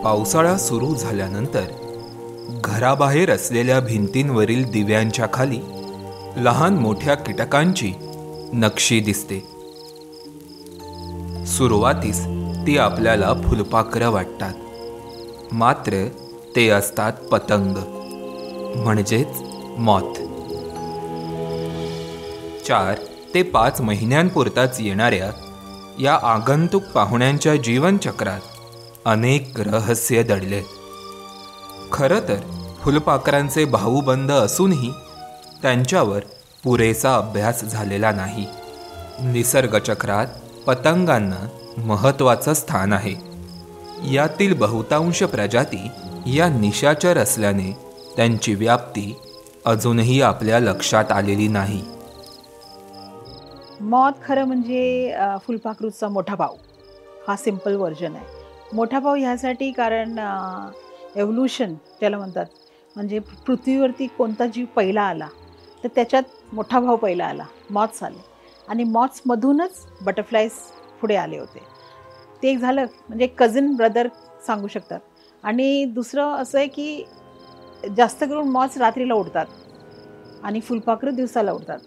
पावसाळा सुरू झाल्यानंतर घराबाहेर असलेल्या भिंतींवरील दिव्यांच्या खाली लहान मोठ्या कीटकांची नक्षी दिसते. सुरुवातीस ती आपल्याला फुलपाखरं वाटतात, मात्र ते असतात पतंग, म्हणजेच मॉथ. 4 ते 5 महिन्यांपुरताच येणाऱ्या या आगंतुक पाहुण्यांच्या जीवनचक्रात अनेक रहस्य दडले. खरं तर फुलपाखरांचे भाऊबंद असूनही त्यांच्यावर पुरेसा अभ्यास झालेला नाही. निसर्गचक्रात पतंगांना महत्त्वाचं स्थान आहे. यातील बहुतांश प्रजाती या निशाचर असल्याने त्यांची व्याप्ती अजूनही आपल्या लक्षात आलेली नाही. मॉथ खरं म्हणजे फुलपाखरूचा मोठा भाऊ, हा सिम्पल व्हर्जन आहे. मोठा भाऊ ह्यासाठी कारण एव्होल्यूशन त्याला म्हणतात, म्हणजे पृथ्वीवरती कोणता जीव पहिला आला तर त्याच्यात मोठा भाऊ पहिला आला, मॉथ्स आले, आणि मॉथ्समधूनच बटरफ्लायज पुढे आले होते. ते एक झालं, म्हणजे कझिन ब्रदर सांगू शकतात. आणि दुसरं असं आहे की जास्त करून मॉथ्स रात्रीला उडतात आणि फुलपाखरं दिवसाला उडतात.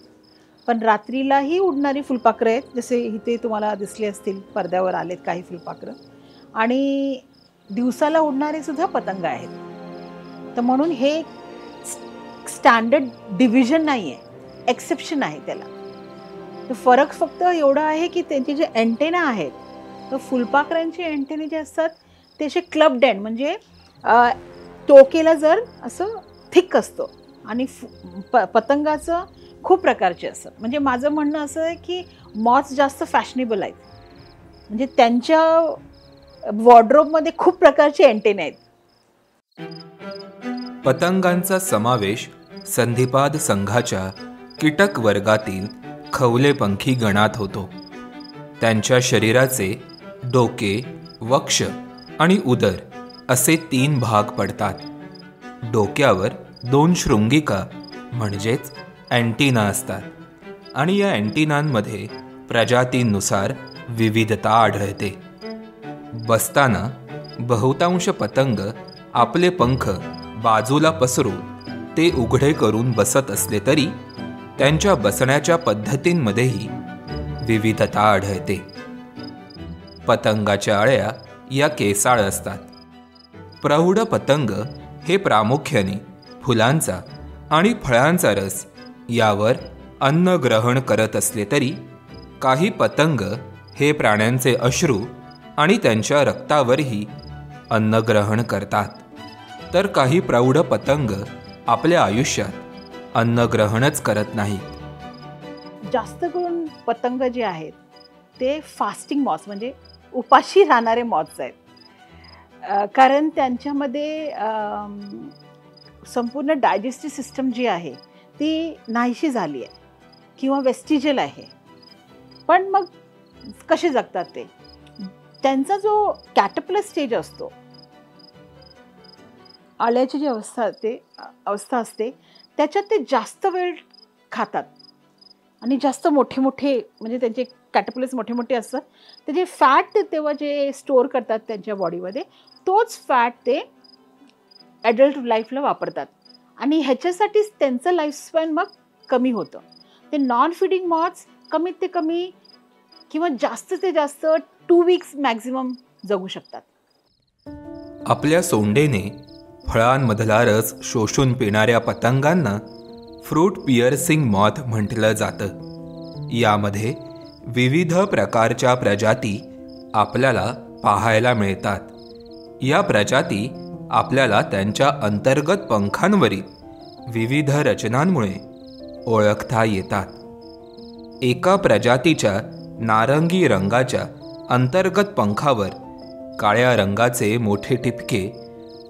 पण रात्रीलाही उडणारी फुलपाखरं आहेत, जसे इथे तुम्हाला दिसले असतील, पडद्यावर आलेत काही फुलपाखरं, आणि दिवसाला उडणारे सुद्धा पतंग आहेत. तर म्हणून हे स्टँडर्ड डिव्हिजन नाही आहे, एक्सेप्शन आहे त्याला. तर फरक फक्त एवढा आहे की त्यांचे जे अँटेना आहेत, तर फुलपाखरांचे अँटेने जे असतात ते असे क्लब्ड एंड, म्हणजे टोकेला जर असं थिक असतं, आणि पतंगाचं खूप प्रकारचे असतात. म्हणजे माझं म्हणणं असं आहे की मॉथ्स जास्त फॅशनेबल आहेत, म्हणजे त्यांच्या वॉर्डरोबमध्ये खूप प्रकारचे अँटेने आहेत. पतंगांचा समावेश संधिपाद संघाच्या कीटक वर्गातील खवलेपंखी गणात होतो. त्यांच्या शरीराचे डोके, वक्ष आणि उदर असे 3 भाग पडतात. डोक्यावर 2 शृंगिका म्हणजेच अँटिना असतात, आणि या अँटिनांमध्ये प्रजातींनुसार विविधता आढळते. बसताना बहुतांश पतंग आपले पंख बाजूला पसरून ते उघडे करून बसत असले तरी त्यांच्या बसण्याच्या पद्धतींमध्येही विविधता आढळते. पतंगाच्या अळ्या या केसाळ असतात. प्रौढ पतंग हे प्रामुख्याने फुलांचा आणि फळांचा रस यावर अन्न ग्रहण करत असले तरी काही पतंग हे प्राण्यांचे अश्रू आणि त्यांच्या रक्तावरही अन्न ग्रहण करतात. तर काही प्रौढ पतंग आपल्या आयुष्यात अन्न ग्रहणच करत नाहीत. जास्त करून पतंग जे आहेत ते फास्टिंग मॉथ्स, म्हणजे उपाशी राहणारे मॉथ्स आहेत. कारण त्यांच्यामध्ये संपूर्ण डायजेस्टिव्ह सिस्टम जी आहे ती नाहीशी झाली आहे किंवा वेस्टिजल आहे. पण मग कसे जगतात ते? त्यांचा जो कॅटरपिलर स्टेज असतो, आळ्याची जी अवस्था असते त्याच्यात ते जास्त वेळ खातात आणि जास्त मोठे मोठे, म्हणजे त्यांचे कॅटरपिलर्स मोठे मोठे असतात. ते जे फॅट तेव्हा जे स्टोअर करतात त्यांच्या बॉडीमध्ये, तोच फॅट ते ॲडल्ट लाईफला वापरतात, आणि ह्याच्यासाठीच त्यांचं लाईफस्पॅन मग कमी होतं. ते नॉन फीडिंग मॉथ्स कमीत ते कमी किंवा जास्त ते जास्त 2 वीक्स मॅक्झिमम जगू शकतात. आपल्या सोंडेने फळांमधला रस शोषून पिणाऱ्या पतंगांना फ्रूट पिअर्सिंग मॉथ म्हटलं जातं. यामध्ये विविध प्रकारच्या प्रजाती आपल्याला पाहायला मिळतात. या प्रजाती आपल्याला त्यांच्या अंतर्गत पंखांवरील विविध रचनांमुळे ओळखता येतात. एका प्रजातीच्या नारंगी रंगाच्या अंतर्गत पंखावर काळ्या रंगाचे मोठे ठिपके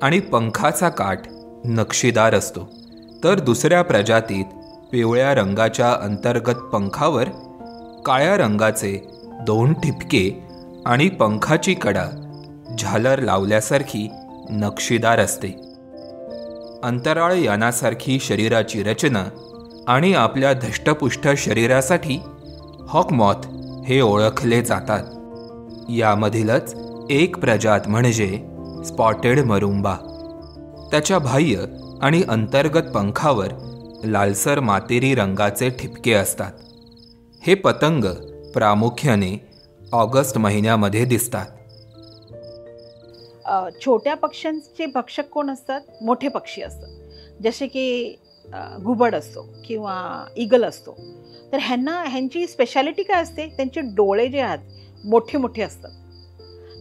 आणि पंखाचा काठ नक्षीदार असतो, तर दुसऱ्या प्रजातीत पिवळ्या रंगाच्या अंतर्गत पंखावर काळ्या रंगाचे 2 ठिपके आणि पंखाची कडा झालर लावल्यासारखी नक्षीदार असते. अंतराळ यानासारखी शरीराची रचना आणि आपल्या धष्टपुष्ट शरीरासाठी हॉक मॉथ हे ओळखले जातात. यामधीलच एक प्रजात म्हणजे स्पॉटेड मरुंबा. त्याच्या बाह्य आणि अंतर्गत पंखावर लालसर मातेरी रंगाचे ठिपके असतात. हे पतंग प्रामुख्याने ऑगस्ट महिन्यामध्ये दिसतात. छोट्या पक्ष्यांचे भक्षक कोण असतात? मोठे पक्षी असतात, जसे की घुबड असतो किंवा ईगल असतो. तर ह्यांची स्पेशालिटी काय असते? त्यांचे डोळे जे आहेत मोठे मोठे असतात.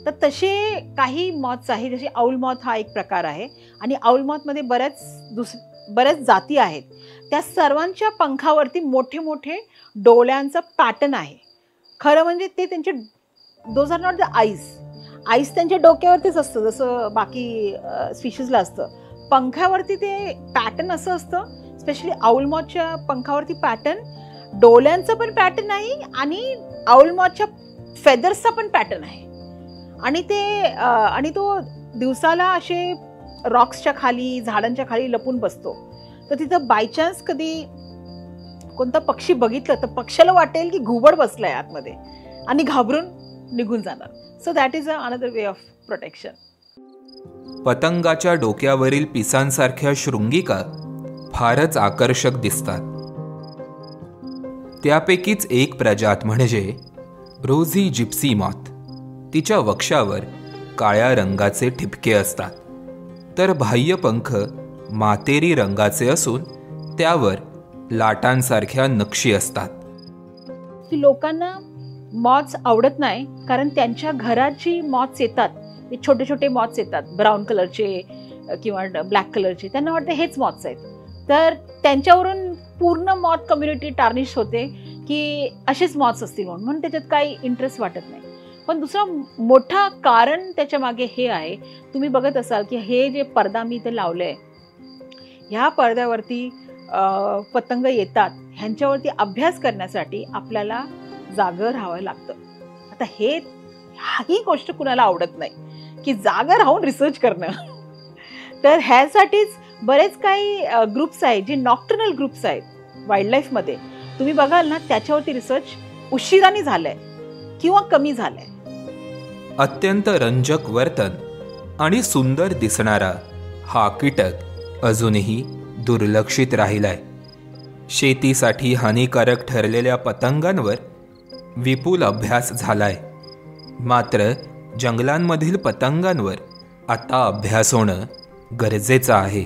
तर तसे काही मॉथ्स आहे, जसे आऊल मॉथ हा एक प्रकार आहे आणि आऊल मॉथमध्ये बऱ्याच जाती आहेत. त्या सर्वांच्या पंखावरती मोठे मोठे डोळ्यांचं पॅटर्न आहे. खरं म्हणजे ते त्यांचे those are not the ice त्यांच्या डोक्यावरतीच असतं, जसं बाकी स्पीशीजला असतं. पंखावरती ते पॅटर्न असं असतं. स्पेशली आऊल मॉथच्या पंखावरती पॅटर्न, डोळ्यांचं पण पॅटर्न आहे आणि आऊल मॉथच्या फेदर्सचा पण पॅटर्न आहे. आणि तो दिवसाला असे रॉक्सच्या खाली, झाडांच्या खाली लपून बसतो. तर तिथं बाय चान्स कधी कोणता पक्षी बघितलं तर पक्षाला वाटेल की घुबड बसलाय आतमध्ये आणि घाबरून निघून जाणार. So that is another way of protection. पतंगाच्या डोक्यावरील पिसांसारख्या शृंगिका फारच आकर्षक दिसतात. त्यापैकीच एक प्रजात म्हणजे रोझी जिप्सी मॉथ. तिच्या वक्षावर काळ्या रंगाचे ठिपके असतात, तर बाह्य पंख मातेरी रंगाचे असून त्यावर लाटांसारख्या नक्षी असतात. लोकांना मॉथ्स आवडत नाही, कारण त्यांच्या घरात जी मॉथ्स येतात, ते छोटे छोटे मॉथ्स येतात, ब्राऊन कलरचे किंवा ब्लॅक कलरचे. त्यांना वाटतं हेच मॉथ्स आहेत. तर त्यांच्यावरून पूर्ण मॉथ कम्युनिटी टार्निश होते की असेच मॉथ्स असतील म्हणून त्याच्यात काही इंटरेस्ट वाटत नाही. पण दुसरं मोठा कारण त्याच्या मागे हे आहे, तुम्ही बघत असाल की हे जे पडदा मी इथे लावलंय, ह्या पडद्यावरती पतंग येतात. ह्यांच्यावरती अभ्यास करण्यासाठी आपल्याला जागं राहावं लागतं. आता ही गोष्ट कुणाला आवडत नाही की जागं राहून रिसर्च करणं. तर ह्यासाठीच बरेच काही ग्रुप्स आहेत, जे नॉक्टर्नल ग्रुप्स आहेत वाईल्ड लाईफमध्ये. तुम्ही बघाल ना, त्याच्यावरती रिसर्च उशिराने झालंय किंवा कमी झालंय. अत्यंत रंजक वर्तन आणि सुंदर दिसणारा हा कीटक अजूनही दुर्लक्षित राहिलाय. शेतीसाठी हानिकारक ठरलेल्या पतंगांवर विपुल अभ्यास झालाय. मात्र जंगलांमधील पतंगांवर आता अभ्यास होणं गरजेचं आहे.